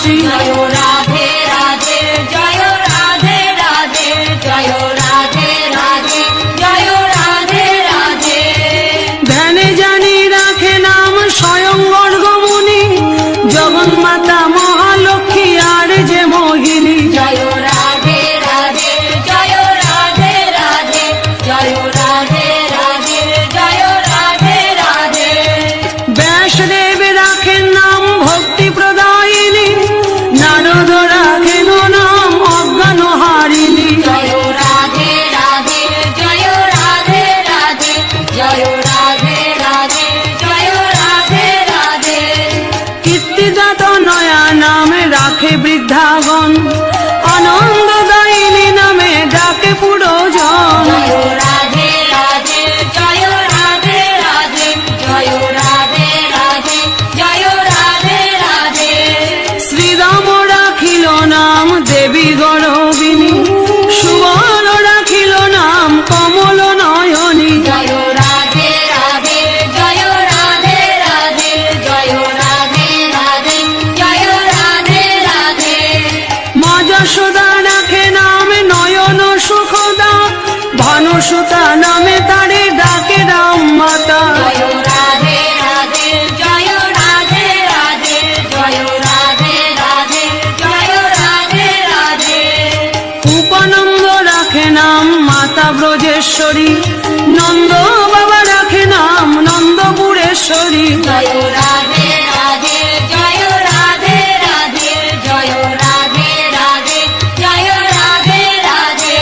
শ্রী জয় রাধে রাধে জয় রাধে রাধে জয় রাধে রাধে জয় রাধে রাধে। ধ্যানে জানি রাখে নাম স্বয়ং গর্গমুনি, জগন্মাতা মহালক্ষ্মী আর যে মোহিনী। জয় রাধে রাধে জয় রাধে রাধে জয় রাধে রাধে জয় রাধে রাধে। ব্যাসদেব রাখেন নাম ভক্তি প্রদায়িনী, নারদ রাখেন নাম অজ্ঞান হারিণী। জয় রাধে রাধে জয় রাধে রাধে জয় রাধে রাধে জয় রাধে রাধে। কীর্তিদাত নয়া নামে রাখে বৃদ্ধাগণ, আনন্দদায়িনী নামে ডাকে পুরোজন। জয় রাধে রাধে জয় রাধে রাধে জয় রাধে রাধে জয় রাধে রাধে। শ্রীরাম রাখিল নাম দেবী গৌরবিনী, সুবল রাখিল নাম কমল নয়নী। জয় রাধে রাধে জয় রাধে রাধে জয় রাধে রাধে জয় রাধে রাধে। মা যশোদা রাখে নাম নয়ন সুখদা, ভানুসুতা নামে তারে ডাকে রাম মাতা। জয় রাধে রাধে জয় রাধে রাধে জয় রাধে রাধে জয় রাধে রাধে। উপানন্দ রাখে নাম মাতা ব্রজেশ্বরী, নন্দ বাবা রাখে নাম নন্দপুরেশ্বরী। জয় রাধে রাধে জয় রাধে রাধে জয় রাধে রাধে জয় রাধে রাধে।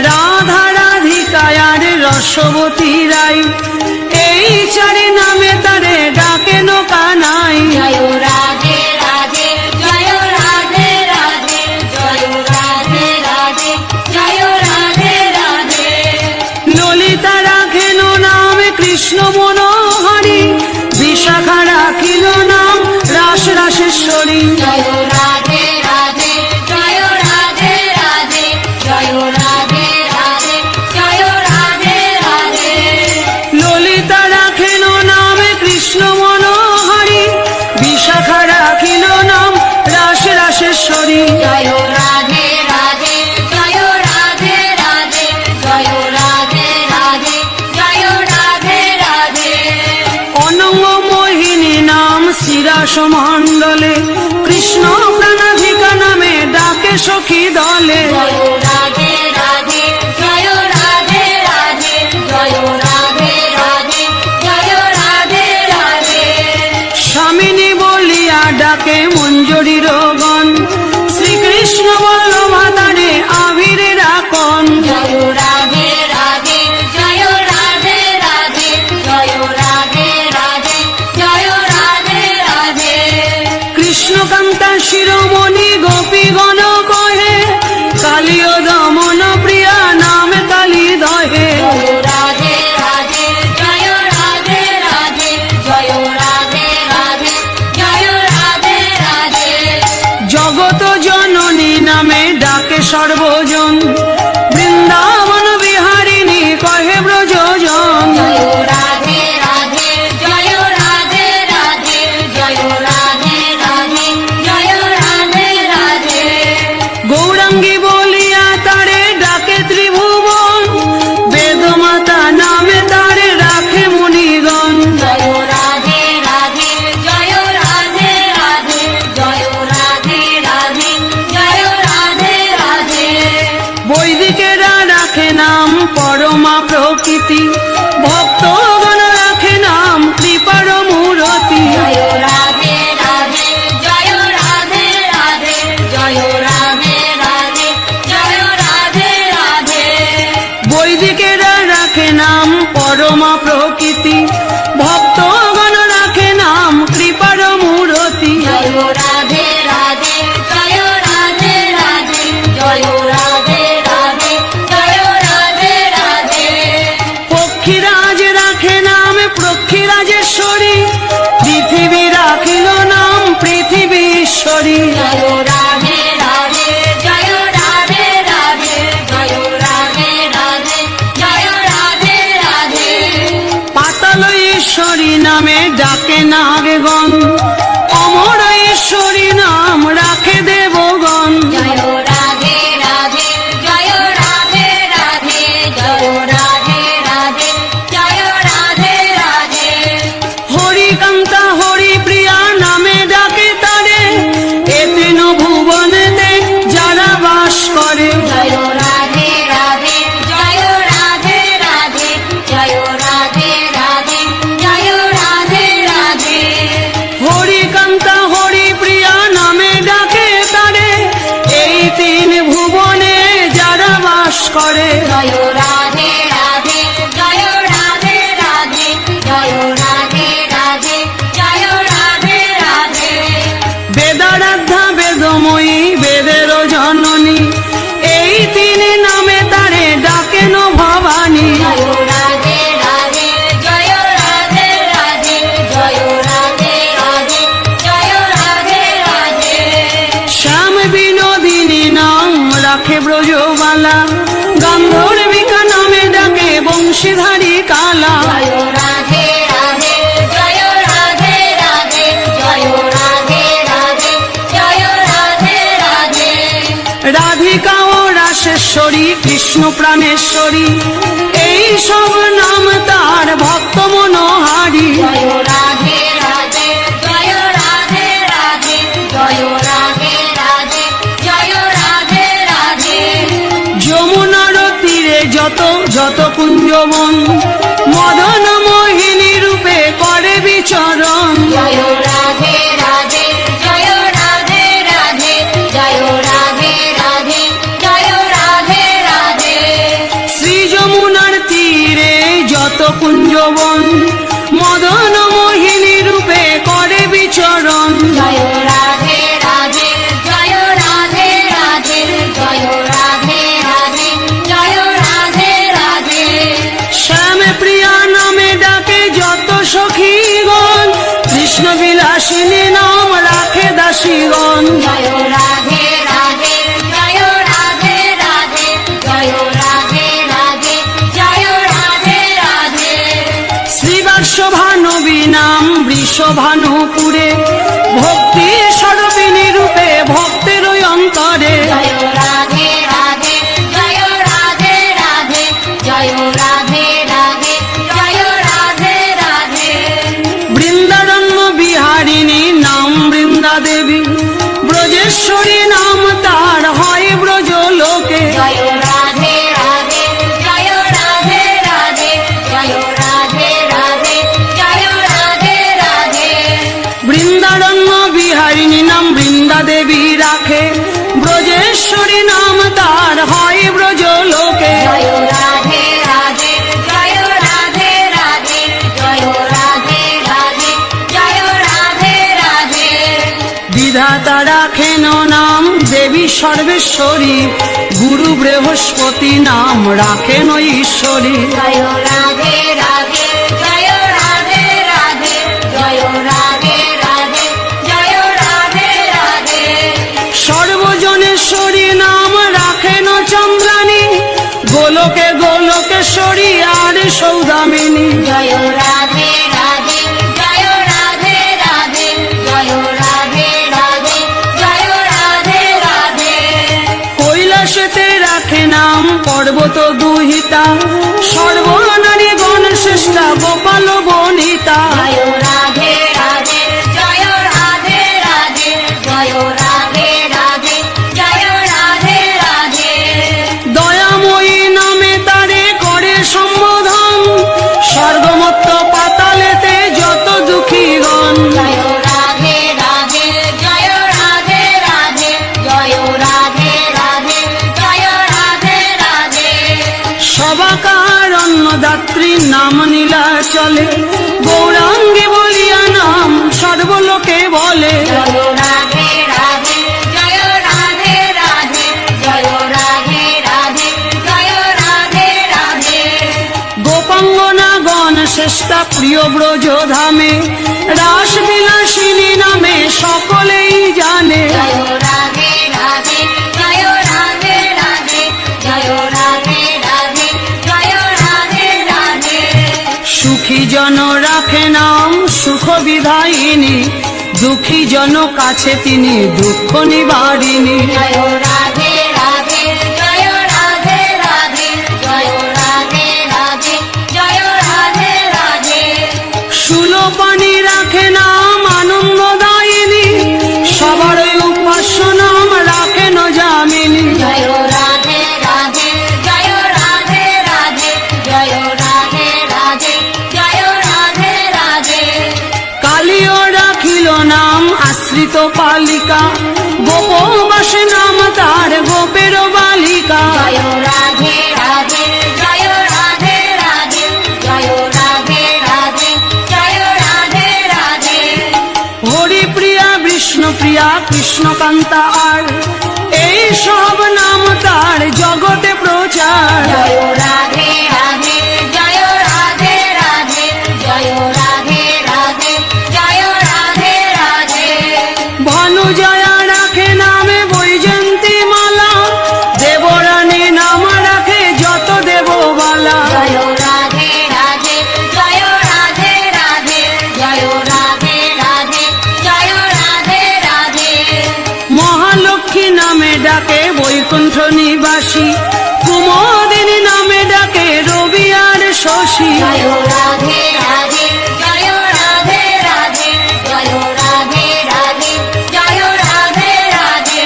রাধা রাধিকায়ার রসবতী রাই, এই চারি নামে তারে ডাকেন কানাই। জয় রাধে রাধে জয় রাধে রাধে জয় রাধে রাধে জয় রাধে রাধে। ললিতা রাখেন নাম কৃষ্ণ মনোহরি, বিশাখা রাখিল নাম রাস রাসেশ্বরী। জয় রাধে রাধে জয় রাধে রাধে জয় রাধে রাধে জয় রাধে রাধে। ললিতা রাখেন নাম কৃষ্ণ মনোহরি, বিশাখা রাখিল নাম রাস রাসেশ্বরী। জয় রাধে রাধে জয় রাধে রাধে জয় রাধে রাধে জয় রাধে রাধে। অনঙ্গ মোহিনী নাম শিরাস মণ্ডলে, কৃষ্ণ প্রাণাধিকা নামে ডাকে সখী দলে। জয় রাধে রাধে জয় রাধে রাধে জয় রাধে রাধে জয় রাধে রাধে। স্বামিনী বলিয়া ডাকে মঞ্জুরির গণ, শ্রীকৃষ্ণ বল্লভা তারে আবিরে রাখন। জয় রাধে রাধে জয় রাধে রাধে জয় রাধে রাধে জয় রাধে রাধে। কৃষ্ণকান্তা শিরোমণি গোপীগণ কহে, কালীয় দমন প্রিয়া নামে কালী দহে। জয় রাধে রাধে জয় রাধে রাধে জয় রাধে রাধে জয় রাধে রাধে। জগত জননী নামে ডাকে সর্বজন, বৃন্দাবন বিহারিণী কহে ব্রজজন। জয় রাধে রাধে জয় রাধে রাধে জয় রাধে রাধে জয় রাধে রাধে। গৌরাঙ্গী বলিয়া তারে ডাকে ত্রিভুবন, বেদমাতা নামে তারে রাখে মুনিগণ। জয় রাধে রাধে জয় রাধে রাধে জয় রাধে রাধে জয় রাধে রাধে। বৈদিকেরা রাখে নাম পরমা প্রকৃতি, ভক্তগণ রাখে নাম কৃপার মূরতি। জয় রাধে রাধে জয় রাধে রাধে জয় রাধে রাধে জয় রাধে রাধে। বৈদিকেরা রাখে নাম পরমা প্রকৃতি, ভক্তগণ রাখে নাম কৃপার মূরতি। জয় রাধে রাধে জয় রাধে রাধে জয় রাধে রাধে জয় রাধে রাধে। পক্ষীরাজ রাখে নাম পক্ষীরাজেশ্বরী, পৃথিবী রাখিল নাম পৃথিবীশ্বরী। জয় রাধে রাধে জয় রাধে রাধে জয় রাধে রাধে জয় রাধে রাধে। পাতাল ঈশ্বরী নামে ডাকে নাগগণ, অমর ঈশ্বরী নাম করে। জয় রাধে রাধে জয় রাধে রাধে জয় রাধে রাধে জয় রাধে রাধে। বেদারাধ্যা বেদময়ী বেদের জননী, এই তিনি নামে তারে ডাকেন ভবানী। জয় রাধে রাধে জয় রাধে রাধে জয় রাধে রাধে জয় রাধে রাধে। শ্যাম বিনোদিনী নাম রাখে ব্রজবালা, গান্ধর্বিকা নামে ডাকে বংশীধারী কালা। জয় রাধে রাধে জয় রাধে রাধে জয় রাধে রাধে জয় রাধে রাধে। রাধিকা ও রাসেশ্বরী কৃষ্ণ প্রাণেশ্বরী, এই সব নাম তার ভক্ত মনোহারী। জয় রাধে রাধে জয় রাধে রাধে জয় রাধে রাধে জয় রাধে রাধে। যমুনার তীরে যত যত কুঞ্জবন, মদন মোহিনী রূপে করে বিচরণ। জয় রাধে রাধে জয় রাধে রাধে জয় রাধে রাধে জয় রাধে রাধে। শ্রী যমুনার তীরে যত কুঞ্জবন, মদন মোহিনী রূপে করে বিচরণ। জয় রাধে রাধে জয় রাধে রাধে জয় রাধে রাধে জয় রাধে রাধে। শ্যাম প্রিয়া নামে ডাকে যত সখীগণ, কৃষ্ণ বিলাসিনী নাম রাখে দাসীগণ। জয় রাধে রাধে জয় রাধে রাধে জয় রাধে রাধে জয় রাধে রাধে। শ্রীবাৎসভানবী নাম বৃষভানুপুরে, ভক্তি স্বরূপিণী রূপে ভক্তের অন্তরে। জয় রাধে রাধে জয় রাধে রাধে জয় রাধে রাধে জয় রাধে রাধে। বৃন্দারণ্য বিহারিণী নাম বৃন্দা দেবী, ব্রজেশ্বরী নাম তার হয় ব্রজ লোকে। জয় রাধে রাধে জয় রাধে রাধে জয় রাধে রাধে জয় রাধে রাধে। বৃন্দারণ্য বিহারিণী নাম বৃন্দা দেবী রাখে, ব্রজেশ্বরী নাম তার হয় ব্রজ লোকে। জয় রাধে রাধে জয় রাধে রাধে জয় রাধে রাধে জয় রাধে রাধে। বিধাতা রাখেন নাম দেবী সর্বেশ্বরী, গুরু বৃহস্পতি নাম রাখেন ঈশ্বরী। জয় রাধে রাধে জয় রাধে রাধে জয় রাধে রাধে জয় রাধে রাধে। সর্বজনেশ্বরী নাম রাখেন চন্দ্রানী, গোলকে গোলকেশ্বরী আর সৌদামিনী। জয় রাধে রাধে জয় রাধে রাধে জয় রাধে রাধে জয় রাধে রাধে। কৈলাসেতে রাখে নাম পর্বত দুহিতা, সর্বনারী গণ শ্রেষ্ঠা গোপাল বনিতা। জয় রাধে রাধে জয় রাধে রাধে জয় রাধে রাধে জয় রাধে রাধে। দয়াময়ী নামে তারে করে সম্বোধন, স্বর্গমত্ত পাতালেতে যত দুঃখীগণ। জয় রাধে রাধে জয় রাধে রাধে জয় রাধে রাধে জয় রাধে রাধে। সবাকার অন্নদাত্রী নাম নীলা চলে, গৌরাঙ্গী বলিয়া নাম সর্বলোকে বলে। জয় রাধে রাধে জয় রাধে রাধে জয় রাধে রাধে জয় রাধে রাধে। গোপাঙ্গনা গণ শ্রেষ্ঠা প্রিয় ব্রজ ধামে, রাস বিলাসিনী নামে সকলেই জানে। জয় রাধে রাধে জয় রাধে রাধে জয় রাধে রাধে জয় রাধে রাধে। সুখী জন রাখে নাম সুখ বিধায়িনী, দুঃখী জন কাছে তিনি দুঃখ নিবারিণী। জয় রাধে রাধে জয় রাধে রাধে জয় রাধে রাধে জয় রাধে রাধে। সুলোপানি রাখে নাম আনন্দদায়িনী, সবার উপাস্য নাম রাখেন যামিনী। জয় রাধে রাধে জয় রাধে রাধে জয় রাধে রাধে জয় রাধে রাধে। কালীয় রাখিল নাম আশ্রিত পালিকা, গোপবাসে নাম তার গোপের বালিকা। জয় রাধে প্রিয়া কৃষ্ণকান্তা আর এই সব নাম তার জগতে প্রচার। জয় রাধে রাধে জয় রাধে রাধে জয় রাধে রাধে জয় রাধে রাধে। ভানুজয়া রাখে নামে বৈজয়ন্তী মালা, দেবরানী নাম রাখে যত দেববালা। জয় রাধে রাধে জয় রাধে রাধে জয় রাধে রাধে জয় রাধে রাধে। মহালক্ষ্মী নামে ডাকে বৈকুণ্ঠ নিবাসী, কুমোদিনী নামে ডাকে রবি আর শশী। জয় রাধে রাধে জয় রাধে রাধে জয় রাধে রাধে জয় রাধে রাধে।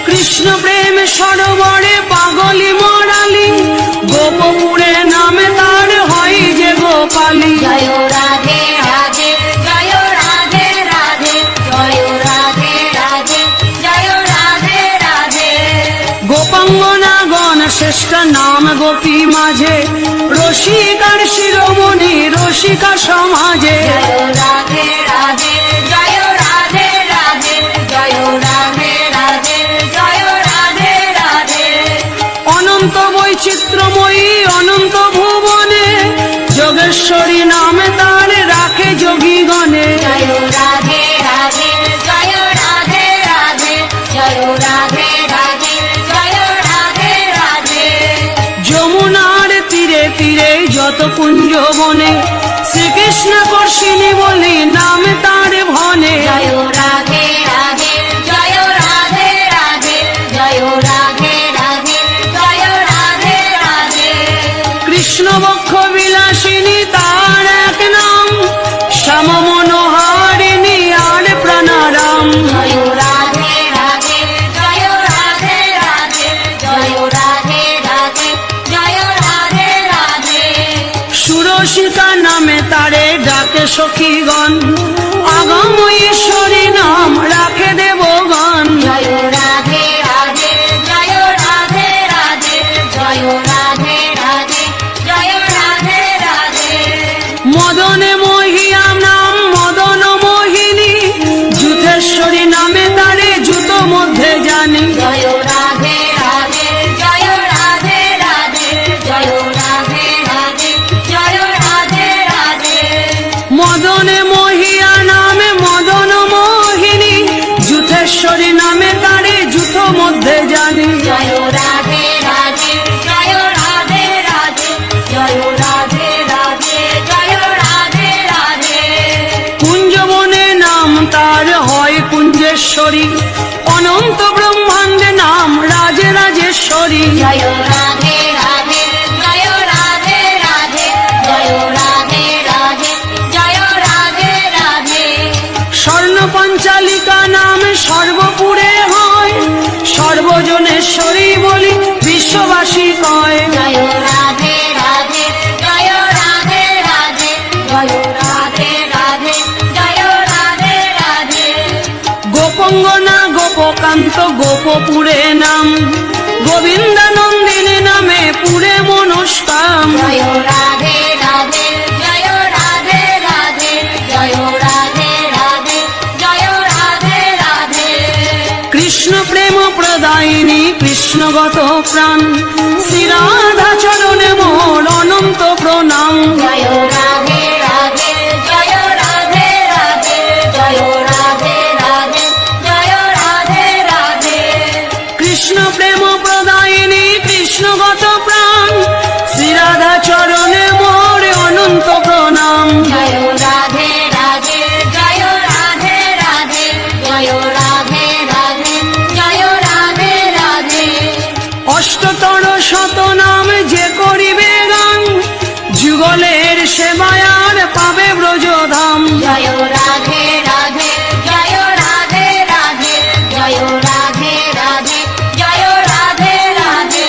কৃষ্ণ প্রেম সরোবরে পাগলি মরালি, গোপপুরে নামে তার হয় যে গোপালী। জয় রাধে রাধে জয় রাধে রাধে জয় রাধে রাধে জয় রাধে রাধে। গোপাঙ্গনা গণ শ্রেষ্ঠ নাম গোপী মাঝে, রসিকার শিরোমণি রসিকা সমাজে। জয় রাধে রাধে জয় রাধে রাধে জয় রাধে রাধে জয় রাধে রাধে। অনন্ত বৈচিত্র্যময়ী অনন্ত ভুবনে, যোগেশ্বরী নামে তার রাখে যোগীগণে। জয় রাধে রাধে জয় রাধে রাধে জয় রাধে রাধে জয় রাধে রাধে। যমুনার তীরে তীরে যত কুঞ্জ বনে, শ্রীকৃষ্ণ কর্ষিণী বলি নামে তার ভনে। জয় রাধে রাধে জয় রাধে রাধে জয় রাধে রাধে জয় রাধে রাধে। কৃষ্ণ বক্ষ বিলাসিনী তার এক নাম, শ্যাম মনোহারিণী আর প্রাণারাম। জয় রাধে রাধে জয় রাধে রাধে জয় রাধে রাধে জয় রাধে রাধে। সুরসিকা নামে তারে ডাকে সখীগণ, আগম ঈশ্বরী নাম রাখে দেবগণ। জয় রাধে রাধে জয় রাধে রাধে জয় রাধে রাধে জয় রাধে রাধে। মদনে মহিয়া নাম মদন মোহিনী, যুথেশ্বরী নামে তারে জুত মধ্যে জানি। জয় রাধে রাধে জয় রাধে রাধে জয় রাধে রাধে জয় রাধে রাধে। মদনে মহিয়া নামে মদন মোহিনী, যুথেশ্বরী নামে তারে জুত মধ্যে জানি। জয় রাধে রাধে জয় রাধে রাধে জয় রাধে রাধে জয় রাধে রাধে। কুঞ্জবনে নাম তার হয় কুঞ্জেশ্বরী, অনন্ত ব্রহ্মাণ্ডে নাম রাজে রাজেশ্বরী। জয় রাধে রাধে জয় রাধে রাধে জয় রাধে রাধে জয় রাধে রাধে। স্বর্ণ পঞ্চালিকা নাম সর্বপুরে হয়, সর্বজনেশ্বরী বলি বিশ্ববাসী কয়। জয় রাধে রাধে জয় রাধে রাধে জয় রাধে রাধে জয় রাধে রাধে। গোপঙ্গনা গোপকান্ত গোপপুরে নাম, গোবিন্দানন্দিনী নামে পুরে মনস্কাম। জয় রাধে রাধে জয় রাধে রাধে জয় রাধে রাধে জয় রাধে রাধে। কৃষ্ণ প্রেম প্রদায়িনী কৃষ্ণগত প্রাণ, শ্রীরাধা চরণে মোর অনন্ত প্রণাম। জয় রাধে রাধে জয় রাধে রাধে জয় রাধে রাধে জয় রাধে রাধে। কৃষ্ণ প্রেম প্রদায়িনী কৃষ্ণগত প্রাণ, শ্রীরাধা চরণে মোর অনন্ত প্রণাম। জয় রাধে রাধে জয় রাধে রাধে জয় রাধে রাধে জয় রাধে রাধে। অষ্টতর শত নাম যে করিবে গান, যুগলের সেবায় আর পাবে ব্রজধাম। জয় রাধে রাধে জয় রাধে রাধে জয় রাধে রাধে জয় রাধে রাধে।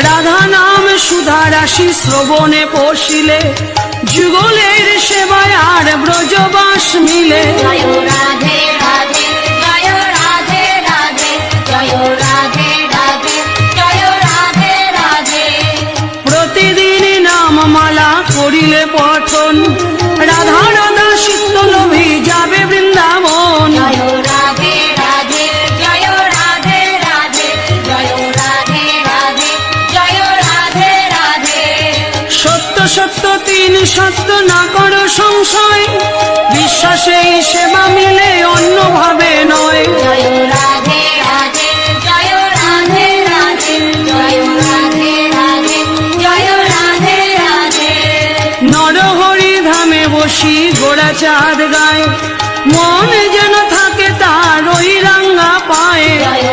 রাধা নাম সুধা রাশি শ্রবণে পশিলে, যুগলের সেবায় আর ব্রজবাস মিলে। জয় রাধে রাধে জয় রাধে রাধে জয় রাধে রাধে জয় রাধে রাধে। প্রতিদিন নাম মালা করিলে পঠন, রাধা রাধা শীতলভী যাবে বৃন্দাবন। জয় রাধে সত্য না করো সংশয়, বিশ্বাসেই সেবা মিলে অন্যভাবে নয়। জয় রাধে রাধে জয় রাধে রাধে জয় রাধে রাধে জয় রাধে রাধে। নরহরি ধামে বসি গোড়া চাঁদ গায়, মন যেন থাকে তার ওই রাঙ্গা পায়ে। জয়